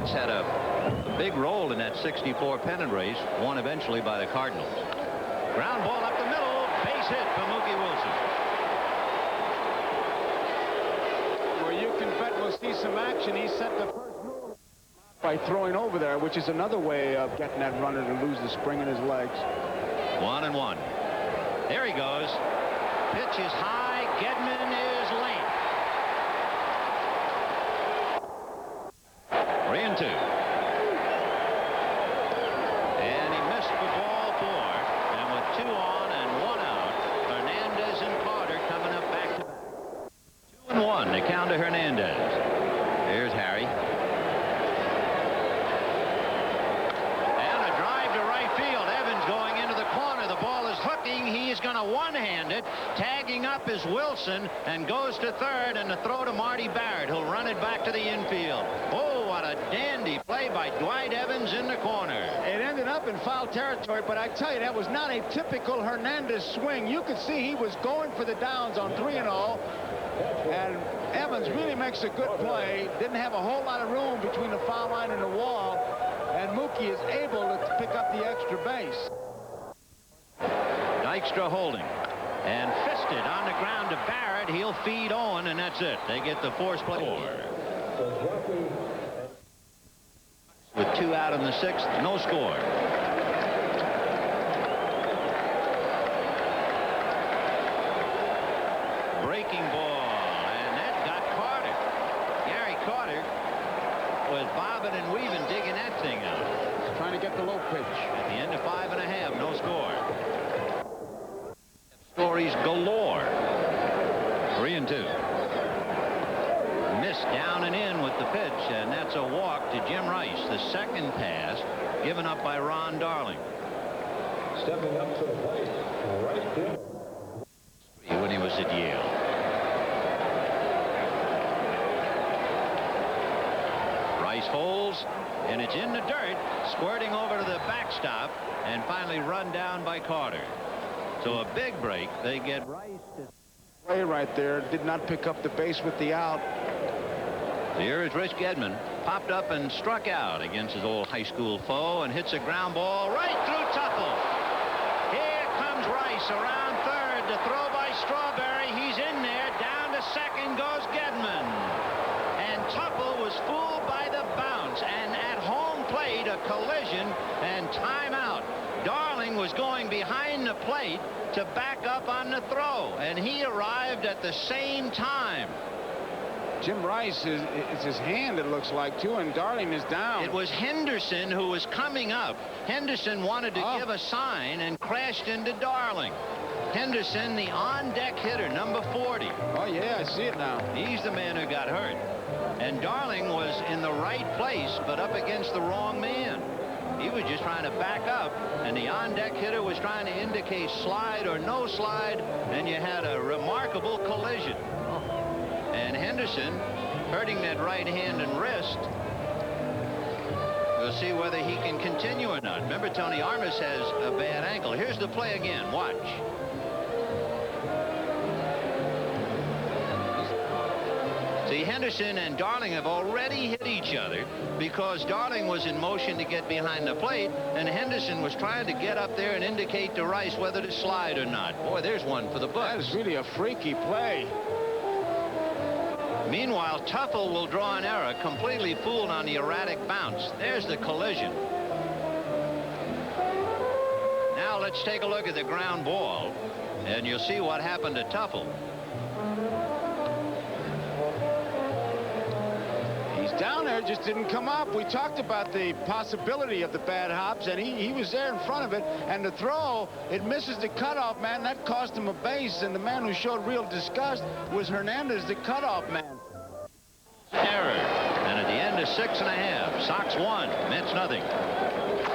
Mets had a big role in that 64 pennant race, won eventually by the Cardinals. Ground ball up the middle, base hit for Mookie Wilson. Well, you can bet we'll see some action. He set the first move by throwing over there, which is another way of getting that runner to lose the spring in his legs. 1-1. There he goes. Pitch is high. Gedman is late. 3-2. And he missed for ball 4. And with 2 on and 1 out, Hernandez and Carter coming up back to back. 2-1. The count to Hernandez. Here's Harry. And a drive to right field. Evans going into the corner. The ball is hooking. He's going to one-hand it. Tagging up is Wilson and goes to third, and the throw to Marty Barrett, who'll run it back to the infield. Oh, what a dandy play by Dwight Evans in the corner. It ended up in foul territory, but I tell you, that was not a typical Hernandez swing. You could see he was going for the downs on 3-0, and Evans really makes a good play. Didn't have a whole lot of room between the foul line and the wall, and Mookie is able to pick up the extra base. Dykstra holding. And fisted on the ground to Barrett. He'll feed Owen, and that's it. They get the force play. With 2 out in the 6th, no score. Breaking ball, and that got Carter. Gary Carter was bobbing and weaving, digging that thing out. He's trying to get the low pitch. At the end of 5 1/2, no score. Stories galore. 3-2. Missed down and in with the pitch, and that's a walk to Jim Rice. The second pass given up by Ron Darling. Stepping up to the plate, right field. When he was at Yale. Rice holds, and it's in the dirt, squirting over to the backstop, and finally run down by Carter. So a big break. They get Rice to Play right there. Did not pick up the base with the out. Here is Rich Gedman. Popped up and struck out against his old high school foe and hits a ground ball right through Teufel. Here comes Rice around third. The throw by Strawberry. He's in there. Down to second goes Gedman. And Teufel was fooled by the bounce. And at home plate, a collision and timeout. Darling was going behind the plate to back up on the throw, and he arrived at the same time. Jim Rice, it's his hand, it looks like, too, and Darling is down. It was Henderson who was coming up. Henderson wanted to give a sign and crashed into Darling. Henderson, the on-deck hitter, number 40. Oh, yeah, I see it now. He's the man who got hurt. And Darling was in the right place, but up against the wrong man. He was just trying to back up, and the on-deck hitter was trying to indicate slide or no slide, and you had a remarkable collision. And Henderson hurting that right hand and wrist. We'll see whether he can continue or not. Remember, Tony Armas has a bad ankle. Here's the play again. Watch. See, Henderson and Darling have already hit each other because Darling was in motion to get behind the plate, and Henderson was trying to get up there and indicate to Rice whether to slide or not. Boy, there's one for the books. That is really a freaky play. Meanwhile, Teufel will draw an error, completely fooled on the erratic bounce. There's the collision. Now let's take a look at the ground ball, and you'll see what happened to Teufel. Down there, just didn't come up. We talked about the possibility of the bad hops, and he was there in front of it, and the throw, it misses the cutoff man. That cost him a base, and the man who showed real disgust was Hernandez, the cutoff man. Error, and at the end of 6 1/2, Sox won, Mets nothing.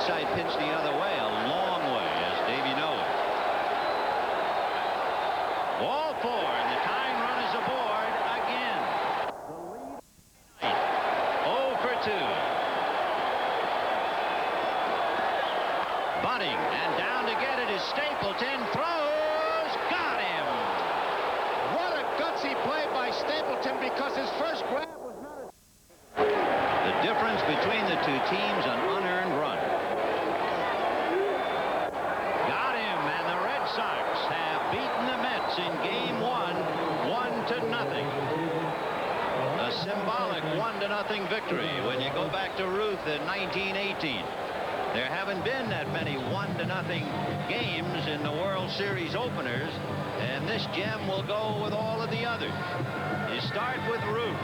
Side pitch the other way, a long way, as Davey knows. Ball 4, and the tying run is aboard again. Bunting, and down to get it is Stapleton. Throws, got him. What a gutsy play by Stapleton, because his first grab was not a... The Difference between the two teams, an unearned run. Got him, and the Red Sox have beaten the Mets in Game 1, 1-0. A symbolic 1-0 victory when you go back to Ruth in 1918. There haven't been that many 1-0 games in the World Series openers, and this gem will go with all of the others. You start with Ruth,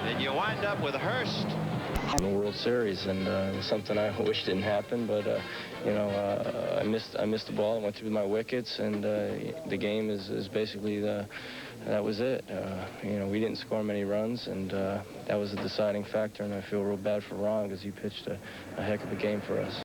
then you wind up with Hearst. In the World Series, and something I wish didn't happen, but you know, I missed the ball. I went through my wickets, and the game is basically that was it. You know, we didn't score many runs, and that was the deciding factor. And I feel real bad for Ron because he pitched a heck of a game for us.